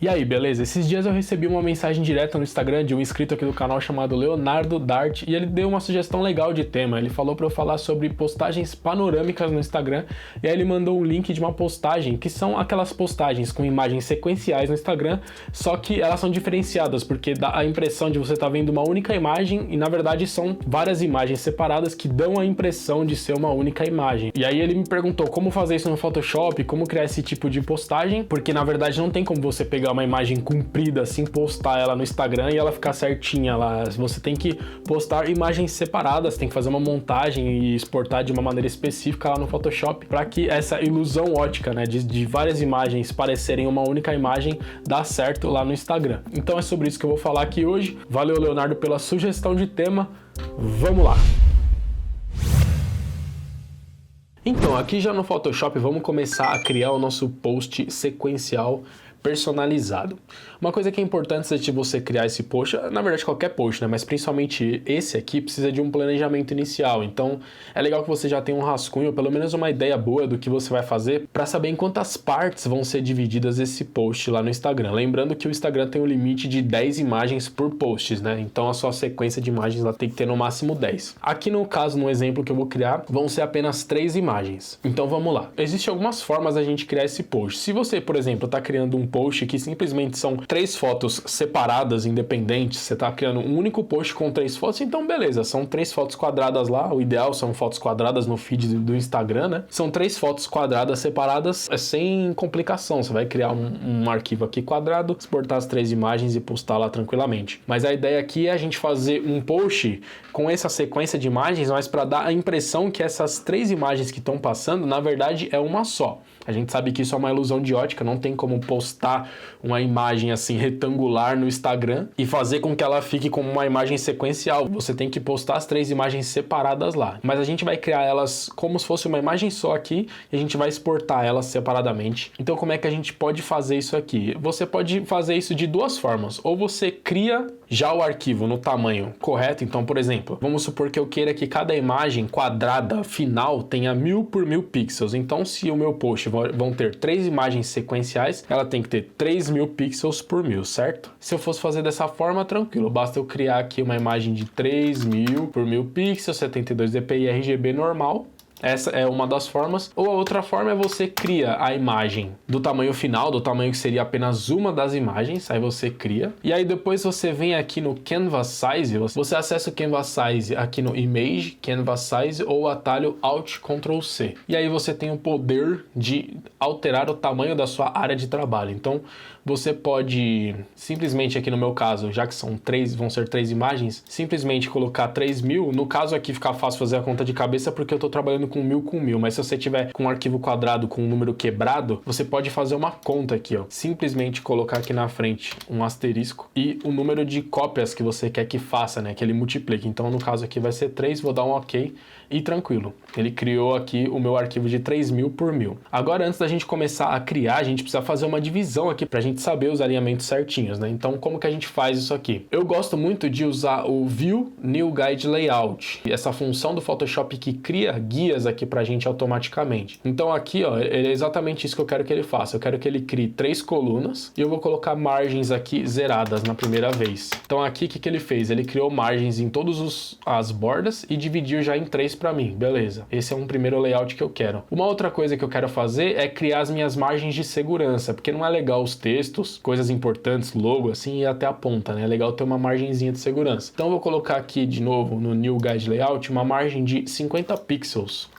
E aí, beleza? Esses dias eu recebi uma mensagem direta no Instagram de um inscrito aqui do canal chamado Leonardo Dart e ele deu uma sugestão legal de tema. Ele falou para eu falar sobre postagens panorâmicas no Instagram e aí ele mandou um link de uma postagem que são aquelas postagens com imagens sequenciais no Instagram, só que elas são diferenciadas porque dá a impressão de você estar vendo uma única imagem e na verdade são várias imagens separadas que dão a impressão de ser uma única imagem. E aí ele me perguntou como fazer isso no Photoshop, como criar esse tipo de postagem, porque na verdade não tem como você pegar uma imagem comprida assim, postar ela no Instagram e ela ficar certinha lá. Você tem que postar imagens separadas, tem que fazer uma montagem e exportar de uma maneira específica lá no Photoshop para que essa ilusão ótica, né, de várias imagens parecerem uma única imagem dá certo lá no Instagram. Então é sobre isso que eu vou falar aqui hoje. Valeu, Leonardo, pela sugestão de tema. Vamos lá! Então, aqui já no Photoshop, vamos começar a criar o nosso post sequencial personalizado. Uma coisa que é importante antes de você criar esse post, na verdade qualquer post, né? Mas principalmente esse aqui precisa de um planejamento inicial. Então é legal que você já tenha um rascunho, pelo menos uma ideia boa do que você vai fazer para saber em quantas partes vão ser divididas esse post lá no Instagram. Lembrando que o Instagram tem um limite de 10 imagens por posts, né? Então a sua sequência de imagens ela tem que ter no máximo 10. Aqui no caso, no exemplo que eu vou criar, vão ser apenas 3 imagens. Então vamos lá. Existem algumas formas da gente criar esse post. Se você, por exemplo, está criando um post que simplesmente são 3 fotos separadas, independentes, você está criando um único post com 3 fotos, então beleza, são 3 fotos quadradas lá, o ideal são fotos quadradas no feed do Instagram, né? São 3 fotos quadradas separadas, sem complicação, você vai criar um arquivo aqui quadrado, exportar as 3 imagens e postar lá tranquilamente. Mas a ideia aqui é a gente fazer um post com essa sequência de imagens, mas para dar a impressão que essas 3 imagens que estão passando, na verdade é uma só. A gente sabe que isso é uma ilusão de ótica, não tem como postar uma imagem assim retangular no Instagram e fazer com que ela fique como uma imagem sequencial. Você tem que postar as 3 imagens separadas lá. Mas a gente vai criar elas como se fosse uma imagem só aqui e a gente vai exportar elas separadamente. Então como é que a gente pode fazer isso aqui? Você pode fazer isso de 2 formas. Ou você cria já o arquivo no tamanho correto. Então, por exemplo, vamos supor que eu queira que cada imagem quadrada final tenha 1000 por 1000 pixels. Então, se o meu post vão ter 3 imagens sequenciais, ela tem que ter 3000 pixels por 1000, certo? Se eu fosse fazer dessa forma, tranquilo, basta eu criar aqui uma imagem de 3000 por 1000 pixels, 72 dpi RGB normal. Essa é uma das formas. Ou a outra forma é você cria a imagem do tamanho final, do tamanho que seria apenas uma das imagens, aí você cria. E aí depois você vem aqui no Canvas Size, você acessa o Canvas Size aqui no Image, Canvas Size ou o atalho Alt Ctrl C. E aí você tem o poder de alterar o tamanho da sua área de trabalho. Então você pode simplesmente aqui no meu caso, já que vão ser 3 imagens, simplesmente colocar 3000. No caso aqui fica fácil fazer a conta de cabeça porque eu estou trabalhando com 1000, mas se você tiver com um arquivo quadrado com um número quebrado, você pode fazer uma conta aqui, ó. Simplesmente colocar aqui na frente um asterisco e o número de cópias que você quer que faça, né? Que ele multiplique. Então no caso aqui vai ser 3, vou dar um OK e tranquilo. Ele criou aqui o meu arquivo de 3000 por 1000. Agora, antes da gente começar a criar, a gente precisa fazer uma divisão aqui pra gente saber os alinhamentos certinhos, né? Então, como que a gente faz isso aqui? Eu gosto muito de usar o View New Guide Layout, essa função do Photoshop que cria guias aqui pra gente automaticamente. Então aqui, ó, é exatamente isso que eu quero que ele faça. Eu quero que ele crie 3 colunas e eu vou colocar margens aqui zeradas na primeira vez. Então aqui, o que ele fez? Ele criou margens em todas as bordas e dividiu já em 3 para mim. Beleza. Esse é um primeiro layout que eu quero. Uma outra coisa que eu quero fazer é criar as minhas margens de segurança, porque não é legal os textos, coisas importantes, logo assim, e até a ponta, né? É legal ter uma margenzinha de segurança. Então eu vou colocar aqui de novo no New Guide Layout uma margem de 50 pixels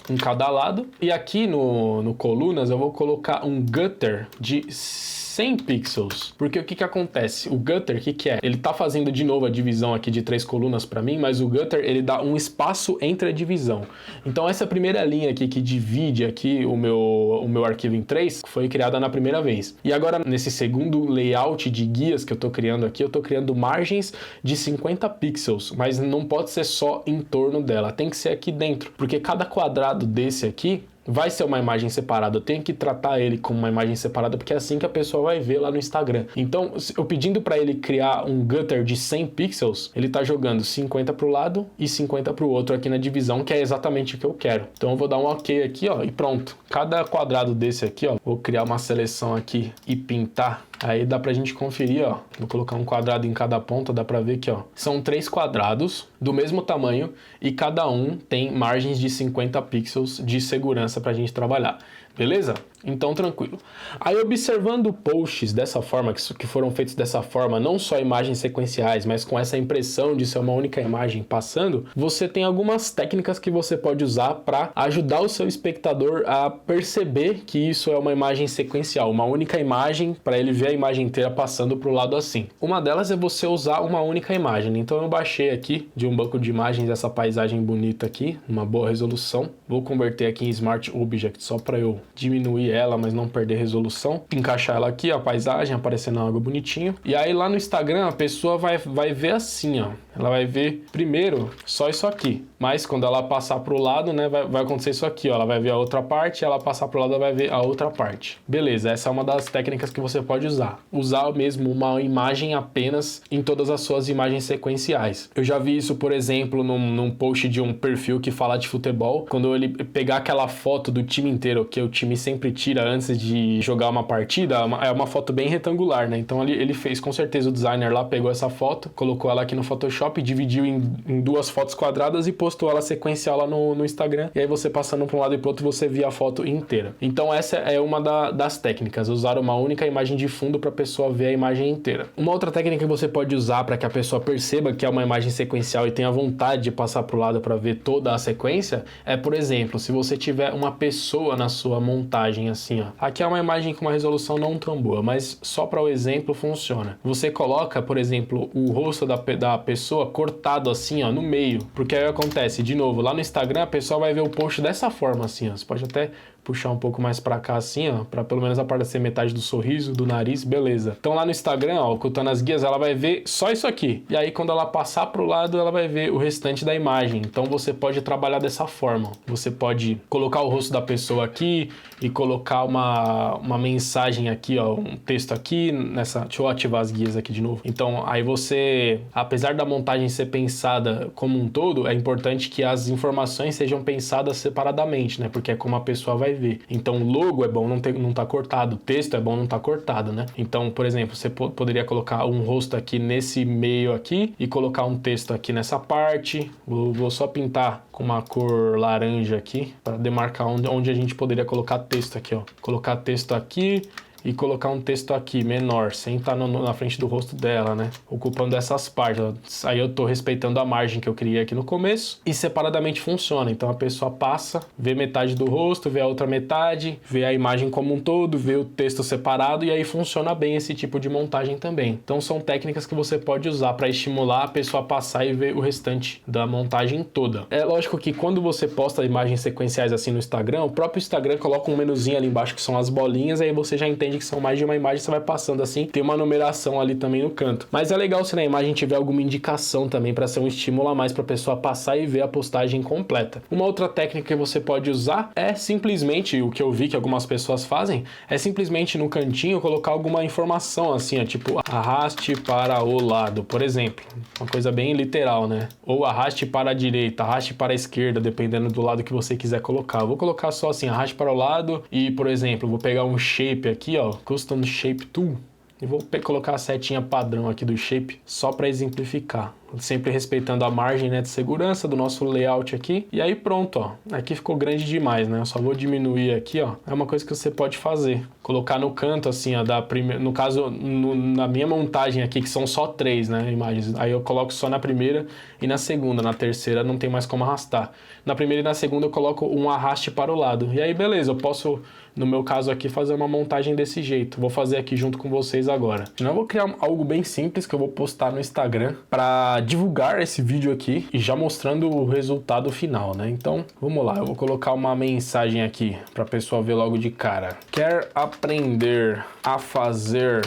em cada lado. E aqui no colunas eu vou colocar um gutter de 100 pixels, porque o que acontece? O gutter, o que é? Ele tá fazendo de novo a divisão aqui de 3 colunas para mim, mas o gutter ele dá um espaço entre a divisão. Então essa primeira linha aqui que divide aqui o meu arquivo em 3 foi criada na primeira vez. E agora nesse segundo layout de guias que eu tô criando aqui, eu tô criando margens de 50 pixels, mas não pode ser só em torno dela, tem que ser aqui dentro, porque cada quadrado desse aqui vai ser uma imagem separada, eu tenho que tratar ele como uma imagem separada, porque é assim que a pessoa vai ver lá no Instagram. Então, eu pedindo para ele criar um gutter de 100 pixels, ele tá jogando 50 para o lado e 50 para o outro aqui na divisão, que é exatamente o que eu quero. Então eu vou dar um OK aqui, ó, e pronto. Cada quadrado desse aqui, ó, vou criar uma seleção aqui e pintar. Aí dá pra gente conferir, ó, vou colocar um quadrado em cada ponta, dá pra ver que, ó, são 3 quadrados do mesmo tamanho e cada um tem margens de 50 pixels de segurança pra gente trabalhar. Beleza? Então, tranquilo. Aí, observando posts dessa forma, que foram feitos dessa forma, não só imagens sequenciais, mas com essa impressão de ser uma única imagem passando, você tem algumas técnicas que você pode usar para ajudar o seu espectador a perceber que isso é uma imagem sequencial, uma única imagem, para ele ver a imagem inteira passando para o lado assim. Uma delas é você usar uma única imagem. Então, eu baixei aqui de um banco de imagens essa paisagem bonita aqui, uma boa resolução. Vou converter aqui em Smart Object só para eu diminuir ela, mas não perder resolução. Encaixar ela aqui, a paisagem aparecendo algo bonitinho. E aí lá no Instagram a pessoa vai ver assim, ó. Ela vai ver primeiro só isso aqui. Mas quando ela passar pro lado, né, vai acontecer isso aqui, ó. Ela vai ver a outra parte, ela passar pro lado, ela vai ver a outra parte. Beleza, essa é uma das técnicas que você pode usar. Usar mesmo uma imagem apenas em todas as suas imagens sequenciais. Eu já vi isso, por exemplo, num post de um perfil que fala de futebol. Quando ele pegar aquela foto do time inteiro, que o time sempre tira antes de jogar uma partida, é uma foto bem retangular, né? Então ele fez, com certeza o designer lá pegou essa foto, colocou ela aqui no Photoshop, dividiu em 2 fotos quadradas e postou ela sequencial lá no Instagram. E aí você passando para um lado e para outro, você via a foto inteira. Então essa é uma das técnicas, usar uma única imagem de fundo para a pessoa ver a imagem inteira. Uma outra técnica que você pode usar para que a pessoa perceba que é uma imagem sequencial e tenha vontade de passar para o lado para ver toda a sequência é, por exemplo, se você tiver uma pessoa na sua montagem assim, ó. Aqui é uma imagem com uma resolução não tão boa, mas só para o exemplo funciona. Você coloca, por exemplo, o rosto da pessoa cortado assim, ó, no meio, porque aí acontece, de novo, lá no Instagram a pessoa vai ver o post dessa forma assim, ó. Você pode até puxar um pouco mais pra cá assim, ó, pra pelo menos aparecer metade do sorriso, do nariz, beleza. Então lá no Instagram, ó, ocultando as guias, ela vai ver só isso aqui. E aí quando ela passar pro lado, ela vai ver o restante da imagem. Então você pode trabalhar dessa forma. Você pode colocar o rosto da pessoa aqui e colocar uma mensagem aqui, ó, um texto aqui nessa... Deixa eu ativar as guias aqui de novo. Então aí você, apesar da montagem ser pensada como um todo, é importante que as informações sejam pensadas separadamente, né? Porque é como a pessoa vai ver. Então, logo é bom não tá cortado, texto é bom não tá cortado, né? Então, por exemplo, você poderia colocar um rosto aqui nesse meio aqui e colocar um texto aqui nessa parte. Vou só pintar com uma cor laranja aqui para demarcar onde a gente poderia colocar texto aqui, ó. Colocar texto aqui e colocar um texto aqui menor, sem estar na frente do rosto dela, né? Ocupando essas partes. Aí eu tô respeitando a margem que eu criei aqui no começo e separadamente funciona. Então a pessoa passa, vê metade do rosto, vê a outra metade, vê a imagem como um todo, vê o texto separado e aí funciona bem esse tipo de montagem também. Então são técnicas que você pode usar para estimular a pessoa a passar e ver o restante da montagem toda. É lógico que quando você posta imagens sequenciais assim no Instagram, o próprio Instagram coloca um menuzinho ali embaixo que são as bolinhas, aí você já entende que são mais de uma imagem, você vai passando assim, tem uma numeração ali também no canto. Mas é legal se na imagem tiver alguma indicação também para ser um estímulo a mais para a pessoa passar e ver a postagem completa. Uma outra técnica que você pode usar é simplesmente, o que eu vi que algumas pessoas fazem, é simplesmente no cantinho colocar alguma informação assim, ó, tipo arraste para o lado, por exemplo. Uma coisa bem literal, né? Ou arraste para a direita, arraste para a esquerda, dependendo do lado que você quiser colocar. Eu vou colocar só assim, arraste para o lado e, por exemplo, vou pegar um shape aqui, ó, Custom Shape Tool, e vou colocar a setinha padrão aqui do shape só para exemplificar. Sempre respeitando a margem, né, de segurança do nosso layout aqui. E aí pronto, ó. Aqui ficou grande demais, né? Eu só vou diminuir aqui, ó. É uma coisa que você pode fazer. Colocar no canto, assim, ó, da primeira... No caso, na minha montagem aqui, que são só 3, né, imagens. Aí eu coloco só na primeira e na segunda. Na terceira não tem mais como arrastar. Na primeira e na segunda eu coloco um arraste para o lado. E aí, beleza, eu posso... No meu caso aqui, fazer uma montagem desse jeito. Vou fazer aqui junto com vocês agora. Eu vou criar algo bem simples que eu vou postar no Instagram para divulgar esse vídeo aqui e já mostrando o resultado final, né? Então, vamos lá. Eu vou colocar uma mensagem aqui para a pessoa ver logo de cara. Quer aprender a fazer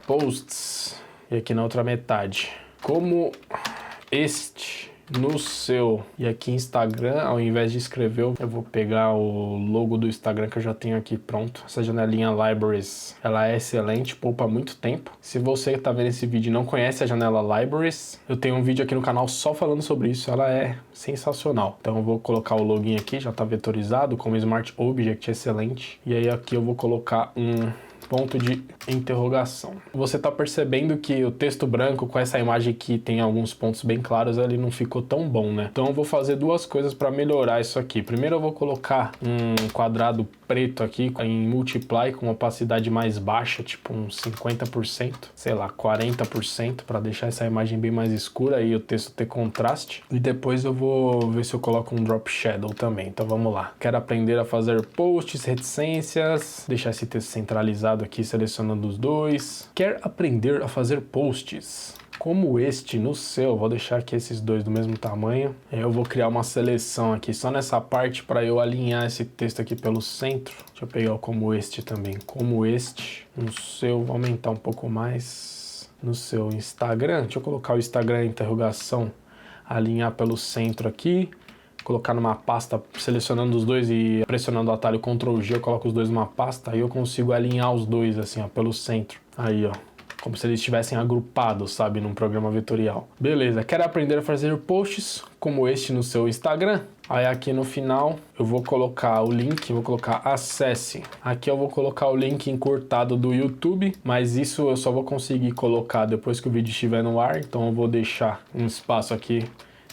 posts? E aqui na outra metade. Como este no seu. E aqui Instagram, ao invés de escrever, eu vou pegar o logo do Instagram que eu já tenho aqui pronto. Essa janelinha Libraries, ela é excelente, poupa muito tempo. Se você que tá vendo esse vídeo e não conhece a janela Libraries, eu tenho um vídeo aqui no canal só falando sobre isso, ela é sensacional. Então eu vou colocar o login aqui, já tá vetorizado, como Smart Object, excelente. E aí aqui eu vou colocar um ponto de interrogação. Você tá percebendo que o texto branco com essa imagem que tem alguns pontos bem claros, ele não ficou tão bom, né? Então eu vou fazer duas coisas para melhorar isso aqui. Primeiro eu vou colocar um quadrado preto aqui em multiply com opacidade mais baixa, tipo uns 50%, sei lá, 40%, para deixar essa imagem bem mais escura e o texto ter contraste. E depois eu vou ver se eu coloco um drop shadow também. Então vamos lá. Quero aprender a fazer posts, reticências, deixar esse texto centralizado aqui, selecionando os dois. Quer aprender a fazer posts como este no seu, vou deixar aqui esses dois do mesmo tamanho. Eu vou criar uma seleção aqui só nessa parte para eu alinhar esse texto aqui pelo centro. Deixa eu pegar o como este também, como este no seu, vou aumentar um pouco mais no seu Instagram. Deixa eu colocar o Instagram interrogação, alinhar pelo centro aqui. Colocar numa pasta, selecionando os dois e pressionando o atalho Ctrl G, eu coloco os dois numa pasta, aí eu consigo alinhar os dois assim, ó, pelo centro. Aí, ó, como se eles estivessem agrupados, sabe, num programa vetorial. Beleza, quer aprender a fazer posts como este no seu Instagram? Aí aqui no final eu vou colocar o link, vou colocar acesse. Aqui eu vou colocar o link encurtado do YouTube, mas isso eu só vou conseguir colocar depois que o vídeo estiver no ar, então eu vou deixar um espaço aqui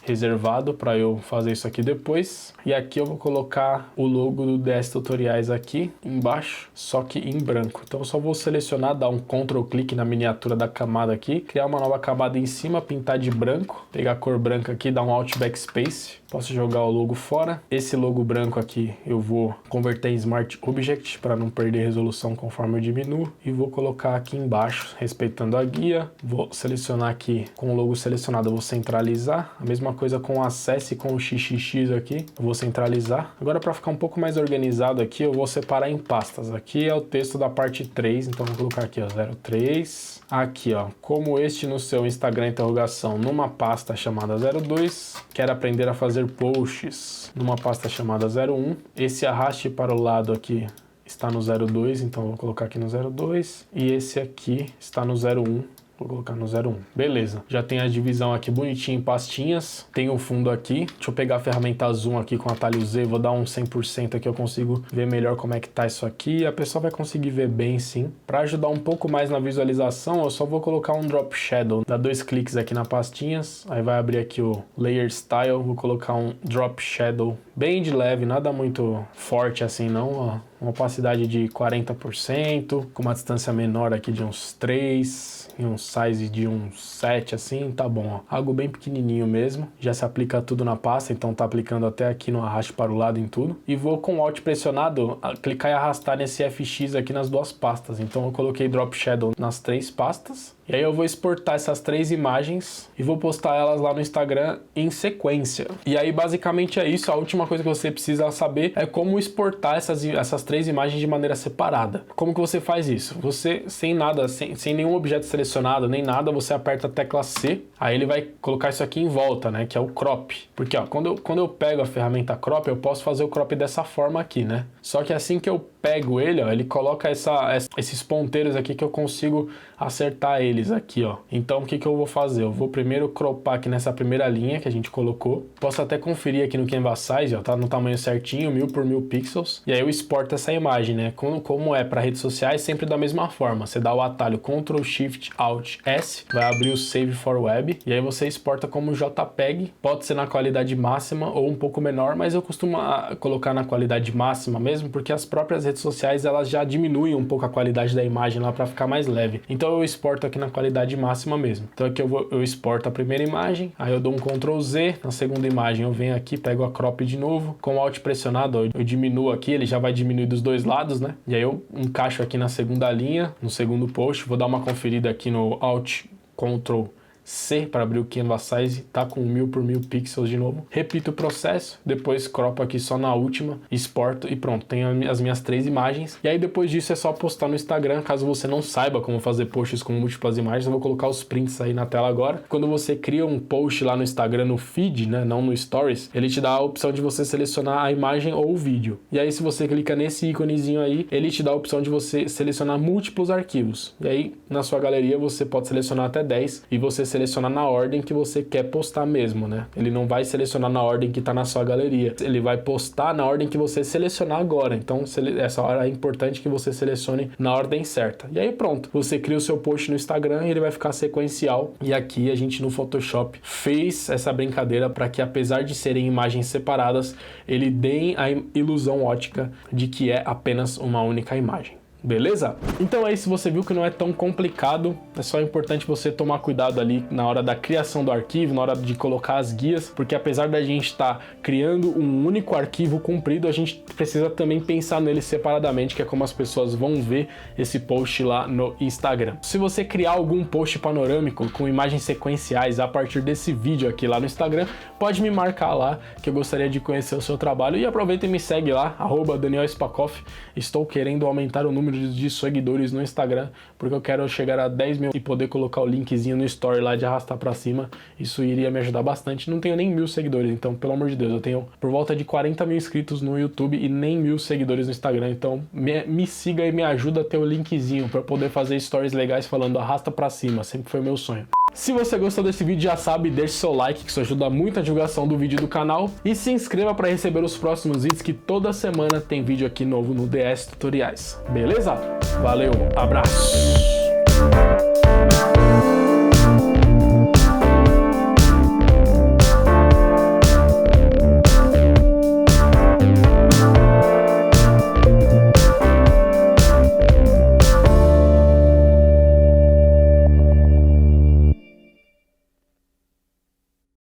reservado para eu fazer isso aqui depois. E aqui eu vou colocar o logo do DS Tutoriais aqui embaixo, só que em branco. Então eu só vou selecionar, dar um Ctrl clique na miniatura da camada aqui, criar uma nova camada em cima, pintar de branco, pegar a cor branca aqui, dar um Alt Backspace. Posso jogar o logo fora. Esse logo branco aqui eu vou converter em Smart Object para não perder resolução conforme eu diminuo. E vou colocar aqui embaixo, respeitando a guia. Vou selecionar aqui com o logo selecionado, eu vou centralizar. A mesma coisa com o Acesse, com o XXX aqui, eu vou centralizar. Agora para ficar um pouco mais organizado aqui, eu vou separar em pastas. Aqui é o texto da parte 3, então vou colocar aqui, ó, 03. Aqui, ó, como este no seu Instagram interrogação, numa pasta chamada 02. Quero aprender a fazer posts numa pasta chamada 01. Esse arraste para o lado aqui está no 02, então eu vou colocar aqui no 02. E esse aqui está no 01. Vou colocar no 01. Beleza. Já tem a divisão aqui bonitinha em pastinhas. Tem o fundo aqui. Deixa eu pegar a ferramenta Zoom aqui com o atalho Z. Vou dar um 100% aqui. Eu consigo ver melhor como é que tá isso aqui. A pessoa vai conseguir ver bem, sim. Para ajudar um pouco mais na visualização, eu só vou colocar um Drop Shadow. Dá 2 cliques aqui na pastinhas. Aí vai abrir aqui o Layer Style. Vou colocar um Drop Shadow bem de leve. Nada muito forte assim, não. Ó. Uma opacidade de 40%. Com uma distância menor aqui de uns 3. E um size de uns 7 assim, tá bom, ó. Algo bem pequenininho mesmo, já se aplica tudo na pasta, então tá aplicando até aqui no arraste para o lado em tudo. E vou com o Alt pressionado, clicar e arrastar nesse FX aqui nas duas pastas. Então eu coloquei Drop Shadow nas 3 pastas. E aí eu vou exportar essas 3 imagens e vou postar elas lá no Instagram em sequência. E aí basicamente é isso, a última coisa que você precisa saber é como exportar essas 3 imagens de maneira separada. Como que você faz isso? Você, sem nada, sem nenhum objeto selecionado, nem nada, você aperta a tecla C, aí ele vai colocar isso aqui em volta, né, que é o crop. Porque ó, quando eu pego a ferramenta crop, eu posso fazer o crop dessa forma aqui, né? Só que assim que eu pego ele, ó, ele coloca esses ponteiros aqui que eu consigo acertar eles aqui, ó. Então o que que eu vou fazer? Eu vou primeiro cropar aqui nessa primeira linha que a gente colocou. Posso até conferir aqui no Canvas Size, ó, tá no tamanho certinho, 1000 por 1000 pixels. E aí eu exporto essa imagem, né? Como é para redes sociais, sempre da mesma forma. Você dá o atalho Ctrl Shift Alt S, vai abrir o Save for Web e aí você exporta como JPEG. Pode ser na qualidade máxima ou um pouco menor, mas eu costumo colocar na qualidade máxima mesmo, porque as próprias redes sociais elas já diminuem um pouco a qualidade da imagem lá para ficar mais leve. Então eu exporto aqui na qualidade máxima mesmo. Então aqui eu exporto a primeira imagem, aí eu dou um Ctrl Z, na segunda imagem eu venho aqui, pego a crop de novo, com o Alt pressionado, ó, eu diminuo aqui, ele já vai diminuir dos dois lados, né? E aí eu encaixo aqui na segunda linha, no segundo post, vou dar uma conferida aqui no Alt Ctrl C para abrir o Canva Size, tá com 1000 por 1000 pixels de novo. Repito o processo, depois cropo aqui só na última, exporto e pronto, tenho as minhas 3 imagens. E aí depois disso é só postar no Instagram, caso você não saiba como fazer posts com múltiplas imagens, eu vou colocar os prints aí na tela agora. Quando você cria um post lá no Instagram, no feed, né, não no Stories, ele te dá a opção de você selecionar a imagem ou o vídeo. E aí se você clica nesse íconezinho aí, ele te dá a opção de você selecionar múltiplos arquivos. E aí na sua galeria você pode selecionar até 10 e você selecionar na ordem que você quer postar mesmo, né? Ele não vai selecionar na ordem que está na sua galeria. Ele vai postar na ordem que você selecionar agora. Então essa hora é importante que você selecione na ordem certa. E aí pronto, você cria o seu post no Instagram e ele vai ficar sequencial. E aqui a gente no Photoshop fez essa brincadeira para que, apesar de serem imagens separadas, ele dê a ilusão ótica de que é apenas uma única imagem. Beleza? Então aí, se você viu que não é tão complicado, é só importante você tomar cuidado ali na hora da criação do arquivo, na hora de colocar as guias, porque apesar da gente estar criando um único arquivo comprido, a gente precisa também pensar nele separadamente, que é como as pessoas vão ver esse post lá no Instagram. Se você criar algum post panorâmico com imagens sequenciais a partir desse vídeo aqui lá no Instagram, pode me marcar lá, que eu gostaria de conhecer o seu trabalho, e aproveita e me segue lá, @DanielSpakoff. Estou querendo aumentar o número de seguidores no Instagram, porque eu quero chegar a 10 mil e poder colocar o linkzinho no story lá de arrastar pra cima. Isso iria me ajudar bastante. Não tenho nem 1000 seguidores, então pelo amor de Deus, eu tenho por volta de 40 mil inscritos no YouTube e nem 1000 seguidores no Instagram, então me siga e me ajuda a ter o linkzinho para poder fazer stories legais falando arrasta pra cima, sempre foi meu sonho. Se você gostou desse vídeo, já sabe, deixe seu like, que isso ajuda muito a divulgação do vídeo do canal. E se inscreva para receber os próximos vídeos, que toda semana tem vídeo aqui novo no DS Tutoriais. Beleza? Valeu, abraço!